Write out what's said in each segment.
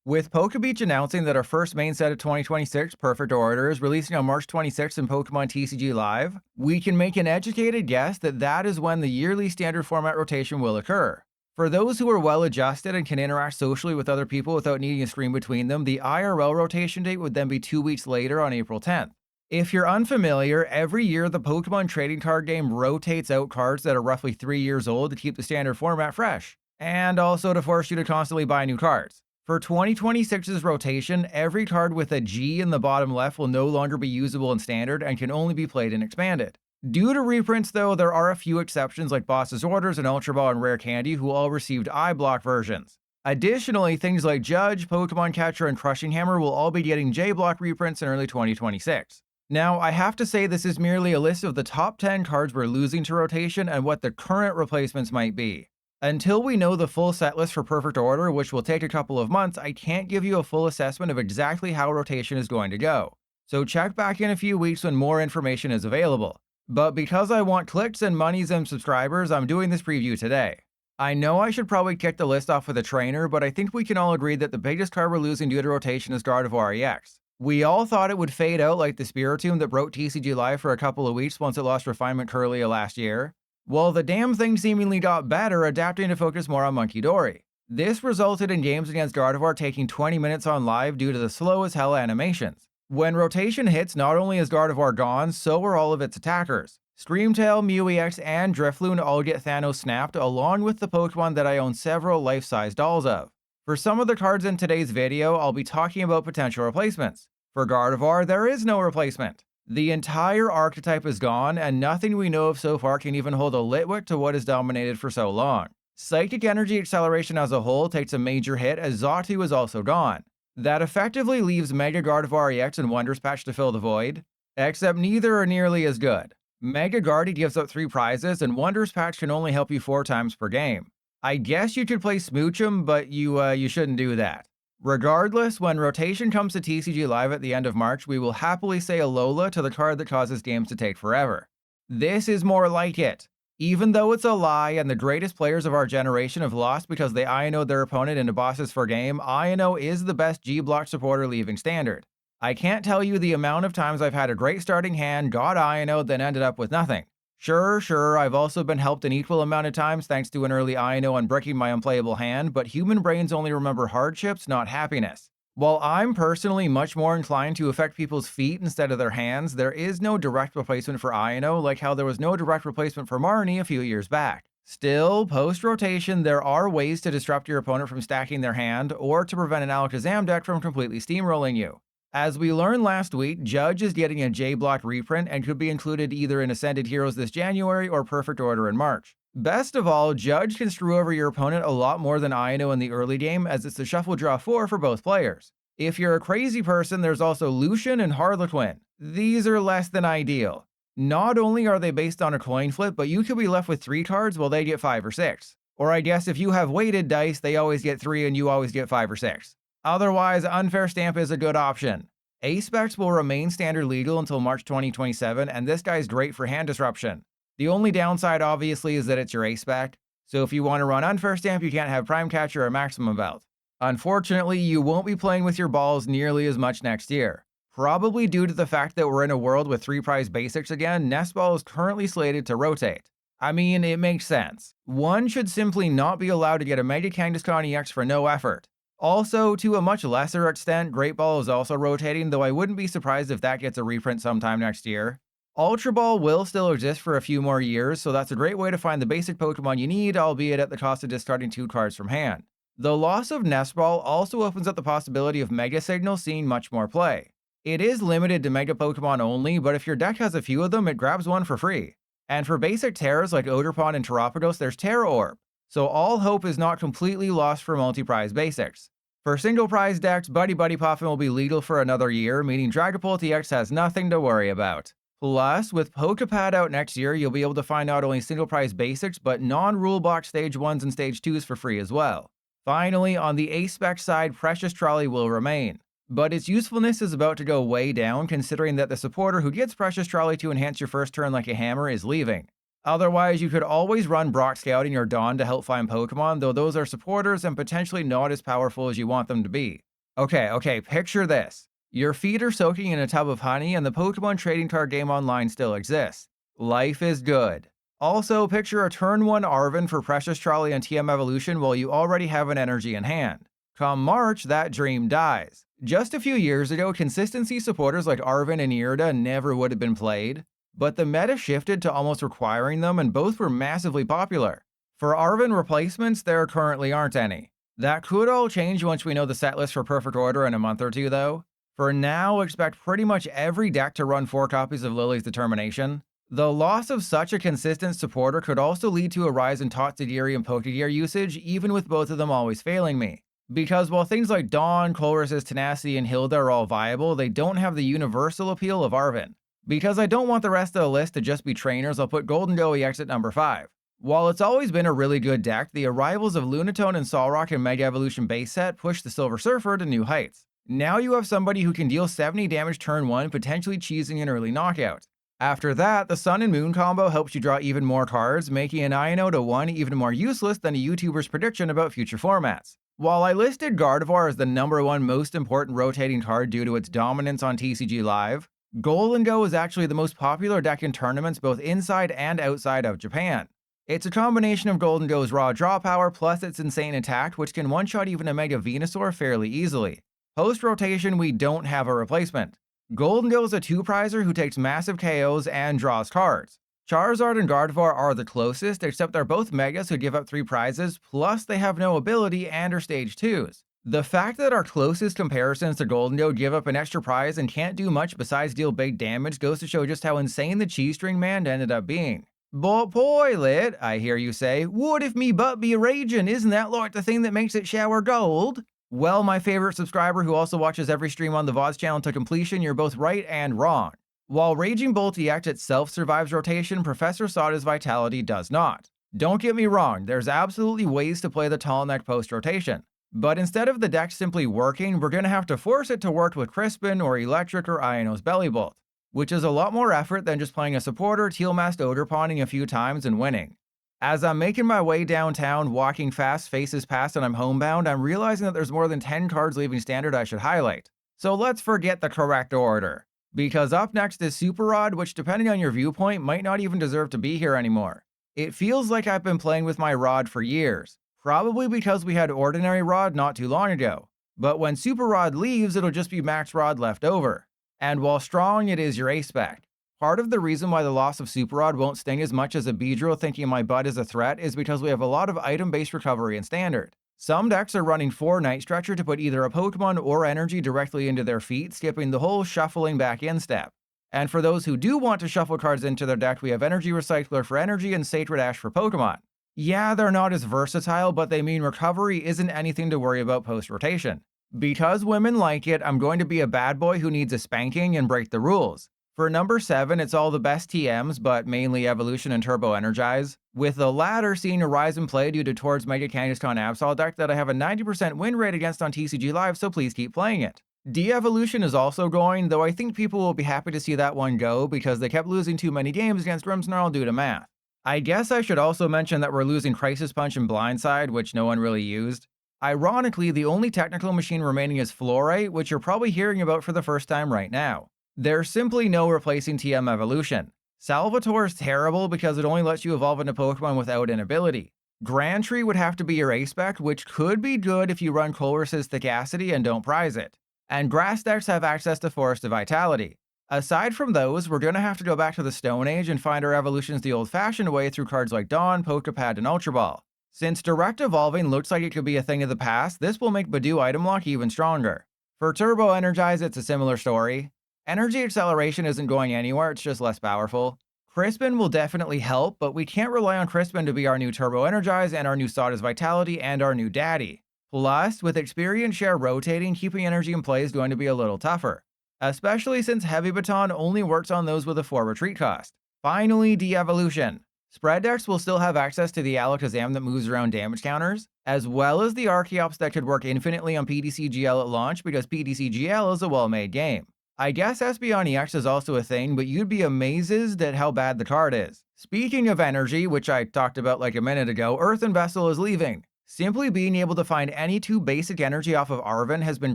With PokeBeach announcing that our first main set of 2026 Perfect Order is releasing on March 26th in Pokemon TCG Live, we can make an educated guess that that is when the yearly standard format rotation will occur. For those who are well adjusted and can interact socially with other people without needing a screen between them, the IRL rotation date would then be 2 weeks later on April 10th. If you're unfamiliar, every year the Pokemon trading card game rotates out cards that are roughly 3 years old to keep the standard format fresh, and also to force you to constantly buy new cards. For 2026's rotation, every card with a G in the bottom left will no longer be usable in Standard and can only be played in Expanded. Due to reprints though, there are a few exceptions like Boss's Orders and Ultra Ball and Rare Candy who all received I-Block versions. Additionally, things like Judge, Pokemon Catcher, and Crushing Hammer will all be getting J-Block reprints in early 2026. Now, I have to say this is merely a list of the top 10 cards we're losing to rotation and what the current replacements might be. Until we know the full set list for Perfect Order, which will take a couple of months, I can't give you a full assessment of exactly how rotation is going to go. So check back in a few weeks when more information is available. But because I want clicks and monies and subscribers, I'm doing this preview today. I know I should probably kick the list off with a trainer, but I think we can all agree that the biggest card we're losing due to rotation is Gardevoir EX. We all thought it would fade out like the Spiritomb that broke TCG Live for a couple of weeks once it lost Refinement Curlia last year. Well, the damn thing seemingly got better, adapting to focus more on Monkey Dory. This resulted in games against Gardevoir taking 20 minutes on live due to the slow as hell animations. When rotation hits, not only is Gardevoir gone, so are all of its attackers. Streamtail, Mew EX, and Drifloon all get Thanos snapped, along with the Pokemon that I own several life-size dolls of. For some of the cards in today's video, I'll be talking about potential replacements. For Gardevoir, there is no replacement. The entire archetype is gone, and nothing we know of so far can even hold a Litwick to what has dominated for so long. Psychic Energy Acceleration as a whole takes a major hit as Xatu is also gone. That effectively leaves Mega Gardevoir EX and Wonders Patch to fill the void, except neither are nearly as good. Mega Guardy gives up 3 prizes, and Wonders Patch can only help you 4 times per game. I guess you could play Smoochum, but you shouldn't do that. Regardless, when rotation comes to TCG Live at the end of March, we will happily say Alola to the card that causes games to take forever. This is more like it. Even though it's a lie and the greatest players of our generation have lost because they INO'd their opponent into bosses for game, INO is the best G-Block supporter leaving Standard. I can't tell you the amount of times I've had a great starting hand, got INO'd, then ended up with nothing. Sure, I've also been helped an equal amount of times thanks to an early INO and breaking my unplayable hand, but human brains only remember hardships, not happiness. While I'm personally much more inclined to affect people's feet instead of their hands, there is no direct replacement for INO, like how there was no direct replacement for Marnie a few years back. Still, post-rotation, there are ways to disrupt your opponent from stacking their hand, or to prevent an Alakazam deck from completely steamrolling you. As we learned last week, Judge is getting a J-Block reprint and could be included either in Ascended Heroes this January or Perfect Order in March. Best of all, Judge can screw over your opponent a lot more than INO in the early game, as it's a shuffle draw 4 for both players. If you're a crazy person, there's also Lucian and Harlequin. These are less than ideal. Not only are they based on a coin flip, but you could be left with 3 cards while they get 5 or 6. Or I guess if you have weighted dice, they always get 3 and you always get 5 or 6. Otherwise, Unfair Stamp is a good option. A-Specs will remain standard legal until March 2027, and this guy's great for hand disruption. The only downside, obviously, is that it's your A-Spec, so if you want to run Unfair Stamp, you can't have Prime Catcher or Maximum Belt. Unfortunately, you won't be playing with your balls nearly as much next year. Probably due to the fact that we're in a world with 3 prize basics again, Nest Ball is currently slated to rotate. I mean, it makes sense. One should simply not be allowed to get a Mega Kangaskhan EX for no effort. Also, to a much lesser extent, Great Ball is also rotating, though I wouldn't be surprised if that gets a reprint sometime next year. Ultra Ball will still exist for a few more years, so that's a great way to find the basic Pokemon you need, albeit at the cost of discarding 2 cards from hand. The loss of Nest Ball also opens up the possibility of Mega Signal seeing much more play. It is limited to Mega Pokemon only, but if your deck has a few of them, it grabs one for free. And for basic Terras like Ogerpon and Terrapados, there's Terra Orb, so all hope is not completely lost for multi-prize basics. For single prize decks, Buddy Puffin will be legal for another year, meaning Dragapult EX has nothing to worry about. Plus, with Pokepad out next year, you'll be able to find not only single prize basics, but non-rule box stage 1s and stage 2s for free as well. Finally, on the A-Spec side, Precious Trolley will remain, but its usefulness is about to go way down considering that the supporter who gets Precious Trolley to enhance your first turn like a hammer is leaving. Otherwise, you could always run Brock Scouting or Dawn to help find Pokemon, though those are supporters and potentially not as powerful as you want them to be. Okay, picture this. Your feet are soaking in a tub of honey and the Pokemon trading card game online still exists. Life is good. Also, picture a turn 1 Arven for Precious Trolley and TM Evolution while you already have an energy in hand. Come March, that dream dies. Just a few years ago, consistency supporters like Arven and Irida never would have been played, but the meta shifted to almost requiring them and both were massively popular. For Arven replacements, there currently aren't any. That could all change once we know the set list for Perfect Order in a month or two, though. For now, expect pretty much every deck to run 4 copies of Lily's Determination. The loss of such a consistent supporter could also lead to a rise in Toxagiri and Pokegear usage, even with both of them always failing me. Because while things like Dawn, Colress's Tenacity, and Hilda are all viable, they don't have the universal appeal of Arven. Because I don't want the rest of the list to just be trainers, I'll put Golden Go EX at number 5. While it's always been a really good deck, the arrivals of Lunatone and Solrock and Mega Evolution base set pushed the Silver Surfer to new heights. Now you have somebody who can deal 70 damage turn 1, potentially cheesing an early knockout. After that, the Sun and Moon combo helps you draw even more cards, making an INO to 1 even more useless than a YouTuber's prediction about future formats. While I listed Gardevoir as the number 1 most important rotating card due to its dominance on TCG Live, Golden Go is actually the most popular deck in tournaments both inside and outside of Japan. It's a combination of Golden Go's raw draw power plus its insane attack, which can one-shot even a Mega Venusaur fairly easily. Post-rotation, we don't have a replacement. Golden Go is a 2-prizer who takes massive KOs and draws cards. Charizard and Gardevoir are the closest, except they're both Megas who give up 3 prizes, plus they have no ability and are stage 2s. The fact that our closest comparisons to Golden Go give up an extra prize and can't do much besides deal big damage goes to show just how insane the Cheese String Man ended up being. But Poilet, I hear you say, what if me butt be raging? Isn't that like the thing that makes it shower gold? Well, my favorite subscriber who also watches every stream on the VODs channel to completion, you're both right and wrong. While Raging Bolt EX itself survives rotation, Professor Sada's Vitality does not. Don't get me wrong, there's absolutely ways to play the tall neck post-rotation. But instead of the deck simply working, we're going to have to force it to work with Crispin or Electric or Iono's Belly Bolt, which is a lot more effort than just playing a supporter, Teal-Masked Odor Pawning a few times and winning. As I'm making my way downtown, walking fast, faces past, and I'm homebound, I'm realizing that there's more than 10 cards leaving Standard I should highlight. So let's forget the correct order. Because up next is Super Rod, which depending on your viewpoint might not even deserve to be here anymore. It feels like I've been playing with my Rod for years, probably because we had Ordinary Rod not too long ago. But when Super Rod leaves, it'll just be Max Rod left over. And while strong, it is your A-spec. Part of the reason why the loss of Super Rod won't sting as much as a Beedrill thinking my butt is a threat is because we have a lot of item-based recovery in Standard. Some decks are running 4 Night Stretcher to put either a Pokemon or energy directly into their feet, skipping the whole shuffling back in step. And for those who do want to shuffle cards into their deck, we have Energy Recycler for energy and Sacred Ash for Pokemon. Yeah, they're not as versatile, but they mean recovery isn't anything to worry about post-rotation. Because women like it, I'm going to be a bad boy who needs a spanking and break the rules. For number 7, it's all the best TMs, but mainly Evolution and Turbo Energize, with the latter seeing a rise in play due to Tord's Mega Kangaskhan Absol deck that I have a 90% win rate against on TCG Live, so please keep playing it. De-Evolution is also going, though I think people will be happy to see that one go because they kept losing too many games against Grimmsnarl due to math. I guess I should also mention that we're losing Crisis Punch and Blindside, which no one really used. Ironically, the only technical machine remaining is Fluorite, which you're probably hearing about for the first time right now. There's simply no replacing TM Evolution. Salvatore is terrible because it only lets you evolve into Pokemon without an ability. Grand Tree would have to be your A-spec, which could be good if you run Colress's Thicacity and don't prize it. And Grass decks have access to Forest of Vitality. Aside from those, we're going to have to go back to the Stone Age and find our evolutions the old-fashioned way through cards like Dawn, Pokepad, and Ultra Ball. Since Direct Evolving looks like it could be a thing of the past, this will make Badoo item lock even stronger. For Turbo Energize, it's a similar story. Energy Acceleration isn't going anywhere, it's just less powerful. Crispin will definitely help, but we can't rely on Crispin to be our new Turbo Energize and our new Sada's Vitality and our new Daddy. Plus, with Experience Share rotating, keeping energy in play is going to be a little tougher, especially since Heavy Baton only works on those with a 4 retreat cost. Finally, De-Evolution. Spread decks will still have access to the Alakazam that moves around damage counters, as well as the Archeops that could work infinitely on PTCGL at launch because PTCGL is a well-made game. I guess Espeon EX is also a thing, but you'd be amazed at how bad the card is. Speaking of energy, which I talked about like a minute ago, Earthen Vessel is leaving. Simply being able to find any 2 basic energy off of Arven has been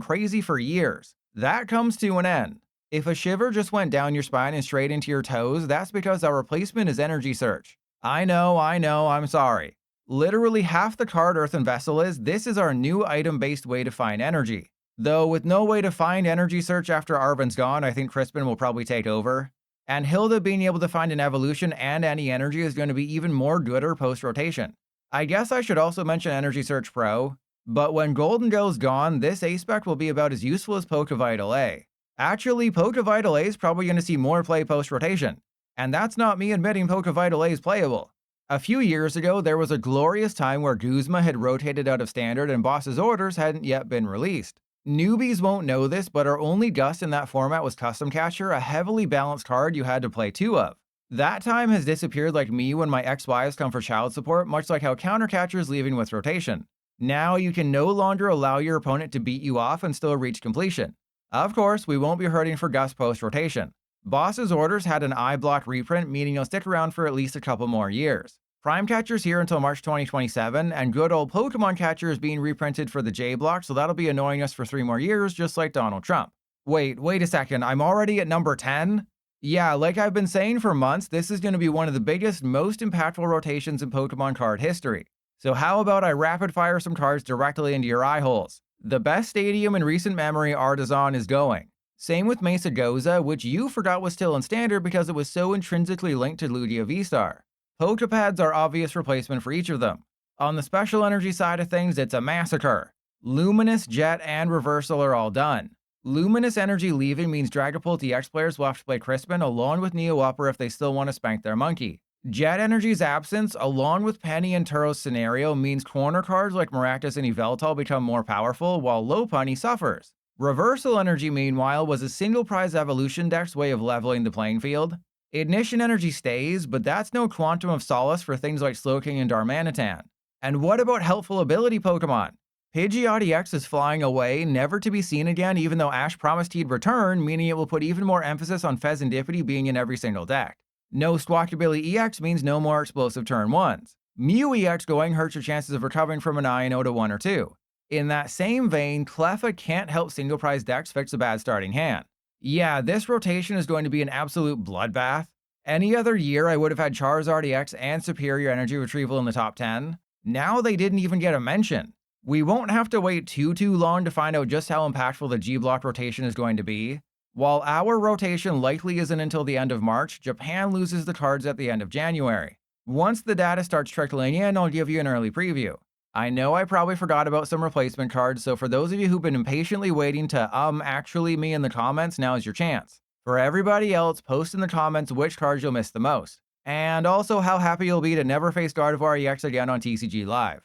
crazy for years. That comes to an end. If a shiver just went down your spine and straight into your toes, that's because our replacement is Energy Search. I know, I'm sorry. Literally half the card Earthen Vessel is, this is our new item-based way to find energy. Though with no way to find Energy Search after Arven's gone, I think Crispin will probably take over. And Hilda being able to find an evolution and any energy is going to be even more gooder post-rotation. I guess I should also mention Energy Search Pro, but when Golden Gill's gone, this A-Spec will be about as useful as Pokevital A. Actually, Pokevital A is probably going to see more play post-rotation, and that's not me admitting Pokevital A is playable. A few years ago, there was a glorious time where Guzma had rotated out of Standard and Boss's Orders hadn't yet been released. Newbies won't know this, but our only Gust in that format was Custom Catcher, a heavily balanced card you had to play 2 of. That time has disappeared like me when my XYs come for child support, much like how Counter Catcher is leaving with rotation. Now you can no longer allow your opponent to beat you off and still reach completion. Of course, we won't be hurting for Gust post-rotation. Boss's Orders had an eye block reprint, meaning you'll stick around for at least a couple more years. Prime Catcher's here until March 2027, and good old Pokemon Catcher is being reprinted for the J block, so that'll be annoying us for 3 more years, just like Donald Trump. Wait a second, I'm already at number 10? Yeah, like I've been saying for months, this is going to be one of the biggest, most impactful rotations in Pokemon card history. So how about I rapid fire some cards directly into your eye holes? The best stadium in recent memory Artisan is going. Same with Mesa Goza, which you forgot was still in Standard because it was so intrinsically linked to Lugia V-Star. Pokepads are obvious replacement for each of them. On the special energy side of things, it's a massacre. Luminous, Jet, and Reversal are all done. Luminous Energy leaving means Dragapult DX players will have to play Crispin along with Neo Upper if they still want to spank their monkey. Jet Energy's absence, along with Penny and Turo's scenario, means corner cards like Maractus and Yveltal become more powerful, while Lopunny suffers. Reversal Energy, meanwhile, was a single prize evolution deck's way of leveling the playing field. Ignition Energy stays, but that's no Quantum of Solace for things like Slowking and Darmanitan. And what about helpful ability Pokemon? Pidgeot EX is flying away, never to be seen again, even though Ash promised he'd return, meaning it will put even more emphasis on Fezandipity being in every single deck. No Squawkabilly EX means no more explosive turn 1s. Mew EX going hurts your chances of recovering from an INO to 1 or 2. In that same vein, Cleffa can't help single prize decks fix a bad starting hand. Yeah, this rotation is going to be an absolute bloodbath. Any other year I would have had Charizard EX and Superior Energy Retrieval in the top 10. Now they didn't even get a mention. We won't have to wait too long to find out just how impactful the G-Block rotation is going to be. While our rotation likely isn't until the end of March, Japan loses the cards at the end of January. Once the data starts trickling in, I'll give you an early preview. I know I probably forgot about some replacement cards, so for those of you who've been impatiently waiting to actually me in the comments, now is your chance. For everybody else, post in the comments which cards you'll miss the most. And also how happy you'll be to never face Gardevoir EX again on TCG Live.